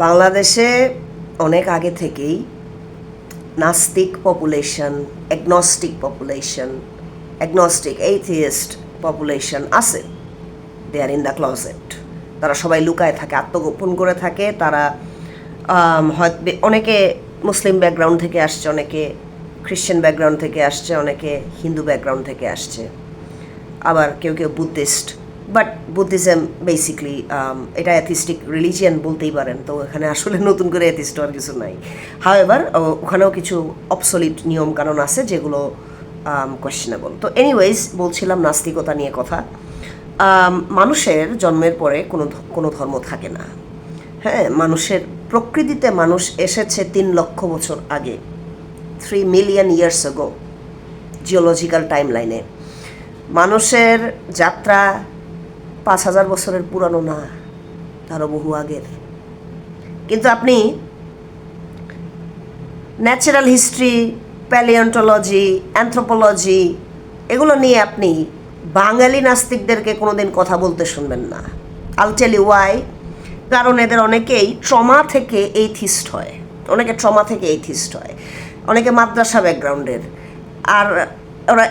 বাংলাদেশে অনেক আগে থেকেই নাস্তিক পপুলেশন, অ্যাগনস্টিক এইথিয়েস্ট পপুলেশন আছে। দে আর ইন দ্য ক্লোজেট। তারা সবাই লুকায় থাকে, আত্মগোপন করে থাকে। তারা হয়তো অনেকে মুসলিম ব্যাকগ্রাউন্ড থেকে আসছে, অনেকে খ্রিশ্চান ব্যাকগ্রাউন্ড থেকে আসছে, অনেকে হিন্দু ব্যাকগ্রাউন্ড থেকে আসছে, আবার কেউ কেউ বুদ্ধিস্ট। বাট বুদ্ধিজম বেসিকলি এটা অ্যাথিস্টিক রিলিজিয়ান বলতেই পারেন, তো এখানে আসলে নতুন করে অ্যাথিস্ট হওয়ার কিছু নাই। হাওয়েভার ওখানেও কিছু অবসলিট নিয়মকানুন আছে যেগুলো কোয়েশ্চেনেবল। তো এনিওয়েজ বলছিলাম নাস্তিকতা নিয়ে কথা। মানুষের জন্মের পরে কোনো ধর্ম থাকে না। হ্যাঁ, মানুষের প্রকৃতিতে মানুষ এসেছে 3 লক্ষ বছর আগে, 3 মিলিয়ন ইয়ার্স আগো জিওলজিক্যাল টাইম লাইনে। মানুষের যাত্রা 5,000 বছরের পুরানো না, তারও বহু আগের। কিন্তু আপনি ন্যাচারাল হিস্ট্রি, প্যালিওন্টোলজি, অ্যানথ্রোপোলজি এগুলো নিয়ে আপনি বাঙালি নাস্তিকদেরকে কোনোদিন কথা বলতে শুনবেন না। আল টেল ইউ ওয়াই। কারণ এদের অনেকেই ট্রমা থেকে এইথিস্ট হয়, অনেকে মাদ্রাসা ব্যাকগ্রাউন্ডের। আর ওরা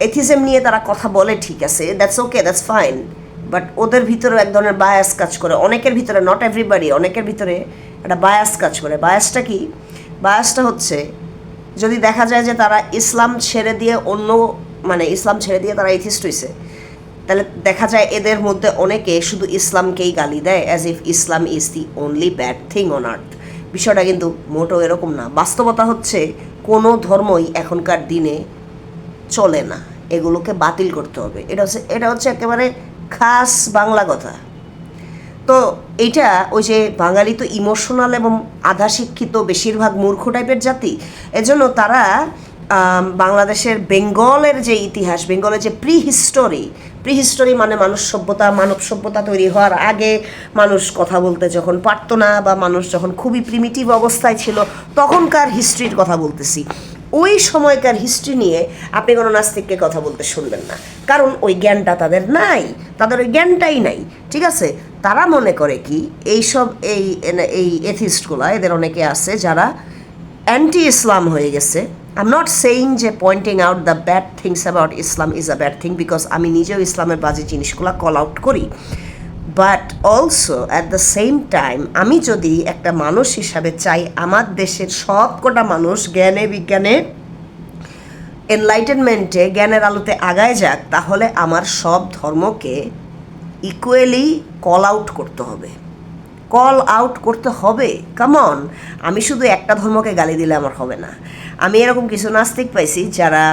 এথিজম নিয়ে তারা কথা বলে, ঠিক আছে, that's okay, that's fine. But ওদের ভিতরে এক ধরনের বায়াস কাজ করে, অনেকের ভিতরে, নট এভরিবাডি, অনেকের ভিতরে একটা বায়াস কাজ করে। বায়াসটা কি? বায়াসটা হচ্ছে যদি দেখা যায় যে তারা ইসলাম ছেড়ে দিয়ে তারা এথিস্ট হয়েছে, তাহলে দেখা যায় এদের মধ্যে অনেকে শুধু ইসলামকেই গালি দেয়, as if Islam is the only bad thing on earth. বিষয়টা কিন্তু মোটেও এরকম না। বাস্তবতা হচ্ছে কোনো ধর্মই এখনকার দিনে চলে না, এগুলোকে বাতিল করতে হবে। এটা হচ্ছে একেবারে খাস বাংলা কথা। তো এইটা ওই যে বাঙালি তো ইমোশনাল এবং আধা শিক্ষিত, বেশিরভাগ মূর্খ টাইপের জাতি। এজন্য তারা বাংলাদেশের বেঙ্গলের যে ইতিহাস, বেঙ্গলের যে প্রিহিস্টোরি মানে মানব সভ্যতা তৈরি হওয়ার আগে মানুষ কথা বলতে যখন পারতো না, বা মানুষ যখন খুবই প্রিমিটিভ অবস্থায় ছিল, তখনকার হিস্ট্রির কথা বলতেছি। ওই সময়কার হিস্ট্রি নিয়ে আপনি কোনো নাস্তিককে কথা বলতে শুনবেন না, কারণ ওই জ্ঞানটা তাদের নাই, তাদের ওই জ্ঞানটাই নাই। ঠিক আছে? তারা মনে করে কি এই এথিস্টগুলা, এদের অনেকে আছে যারা অ্যান্টি ইসলাম হয়ে গেছে। আই এম নট সেইং যে pointing out the bad things about Islam is a bad thing, because আমি নিজেও ইসলামের বাজে জিনিসগুলো কল আউট করি। But also at the same time আমি যদি একটা মানুষ হিসাবে চাই আমার দেশের সব কটা মানুষ জ্ঞানে, বিজ্ঞানে, এনলাইটেনমেন্টে, জ্ঞানের আলোতে আগায় যাক, তাহলে আমার সব ধর্মকে ইকুয়ালি কল আউট করতে হবে। কামন, আমি শুধু একটা ধর্মকে গালি দিলে আমার হবে না। আমি এরকম কিছু নাস্তিক পাইছি যারা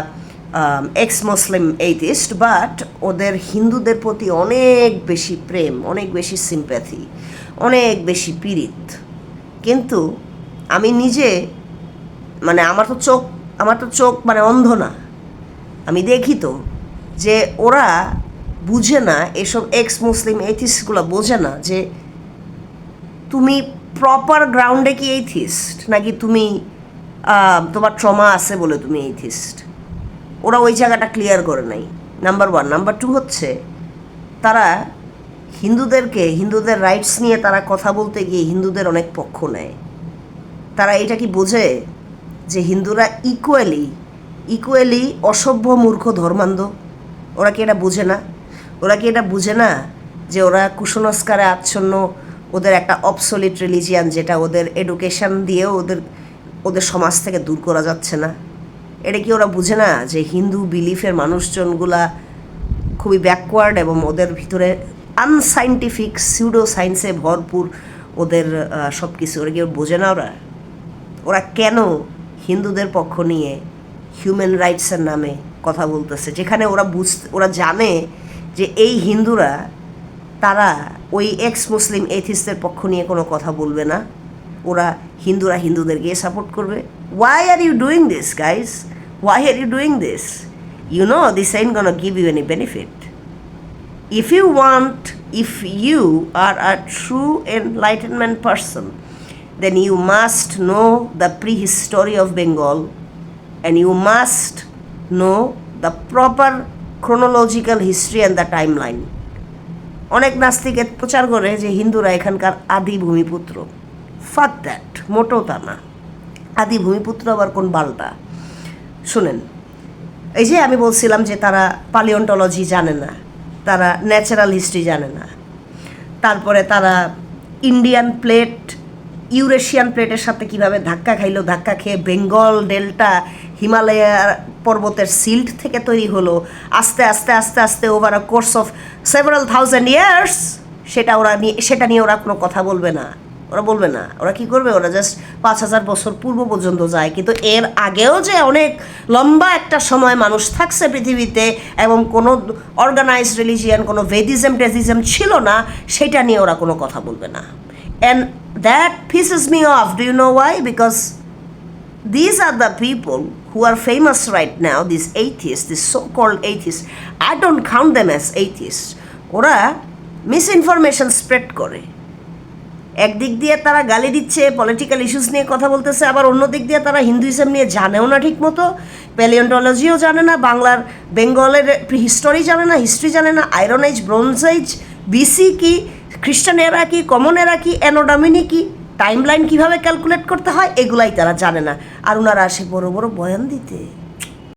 এক্স মুসলিম এইথিস্ট, বাট ওদের হিন্দুদের প্রতি অনেক বেশি প্রেম, অনেক বেশি সিম্প্যাথি, অনেক বেশি পীড়িত। কিন্তু আমি নিজে আমার তো চোখ অন্ধ না, আমি দেখি তো যে ওরা বুঝে না, এসব এক্স মুসলিম এইথিস্টগুলো বোঝে না যে তুমি প্রপার গ্রাউন্ডে কি এইথিস্ট, নাকি তুমি তোমার ট্রমা আছে বলে তুমি এইথিস্ট। ওরা ওই জায়গাটা ক্লিয়ার করে নাই, নাম্বার 1। নাম্বার 2 হচ্ছে তারা হিন্দুদের রাইটস নিয়ে তারা কথা বলতে গিয়ে হিন্দুদের অনেক পক্ষ নেয়। তারা এটা কি বোঝে যে হিন্দুরা ইকুয়ালি অসভ্য, মূর্খ, ধর্মান্ধ? ওরা কি এটা বুঝে না যে ওরা কুসংস্কারে আচ্ছন্ন, ওদের একটা অবসলিট রিলিজিয়ান, যেটা ওদের এডুকেশন দিয়েও ওদের সমাজ থেকে দূর করা যাচ্ছে না? এটা কি ওরা বুঝে না যে হিন্দু বিলিফের মানুষজনগুলা খুবই ব্যাকওয়ার্ড এবং ওদের ভিতরে আনসাইন্টিফিক সিউডো সায়েন্সে ভরপুর ওদের সব কিছু? ওরা কি বোঝে না? ওরা কেন হিন্দুদের পক্ষ নিয়ে হিউম্যান রাইটসের নামে কথা বলতেছে, যেখানে ওরা জানে যে এই হিন্দুরা, তারা ওই এক্স মুসলিম এথিস্টদের পক্ষ নিয়ে কোনো কথা বলবে না, হিন্দুরা হিন্দুদেরকে সাপোর্ট করবে? Why are you doing this, guys? Why are you doing this? You know this ain't gonna give you any benefit. If you are a true enlightenment person, then you must know the prehistory of Bengal, and you must know the proper chronological history and the timeline. অনেক নাস্তিকের প্রচার করে যে হিন্দুরা এখানকার আদি ভূমিপুত্র। ফাক that, মোটেও তা না। আদি ভূমিপুত্র আবার কোন বালটা? শুনেন, এই যে আমি বলছিলাম যে তারা প্যালিওন্টোলজি জানে না, তারা ন্যাচারাল হিস্ট্রি জানে না, তারপরে তারা ইন্ডিয়ান প্লেট ইউরেশিয়ান প্লেটের সাথে কিভাবে ধাক্কা খাইলো, ধাক্কা খেয়ে বেঙ্গল ডেল্টা হিমালয়ার পর্বতের সিল্ট থেকে তৈরি হলো, আস্তে আস্তে আস্তে আস্তে over a course of several thousand years, সেটা নিয়ে ওরা কোনো কথা বলবে না। ওরা বলবে না। ওরা কি করবে? ওরা জাস্ট 5,000 বছর পূর্ব পর্যন্ত যায়। কিন্তু এর আগেও যে অনেক লম্বা একটা সময় মানুষ থাকছে পৃথিবীতে এবং কোনো অর্গানাইজড রিলিজিয়ান, কোনো ভেদিজম টেজিজম ছিল না, সেটা নিয়ে ওরা কোনো কথা বলবে না। And that pisses me off. Do you know why? Because these are the people who are famous right now, these atheists, these so-called atheists. I don't count them as atheists. ওরা মিসইনফরমেশন স্প্রেড করে। একদিক দিয়ে তারা গালি দিচ্ছে, political issues নিয়ে কথা বলতেছে, আবার অন্য দিক দিয়ে তারা হিন্দুইজম নিয়ে জানেও না ঠিক মতো, প্যালিওন্টোলজিও জানে না, বাংলার বেঙ্গলের হিস্টোরি জানে না, হিস্ট্রি জানে না, iron age, bronze age, BC কি, খ্রিস্টান এরা কি, কমন এরা কি, অ্যানোডমিনি কি, টাইম লাইন কীভাবে ক্যালকুলেট করতে হয়, এগুলাই তারা জানে না। আর ওনারা আসে বড় বড় বয়ান দিতে।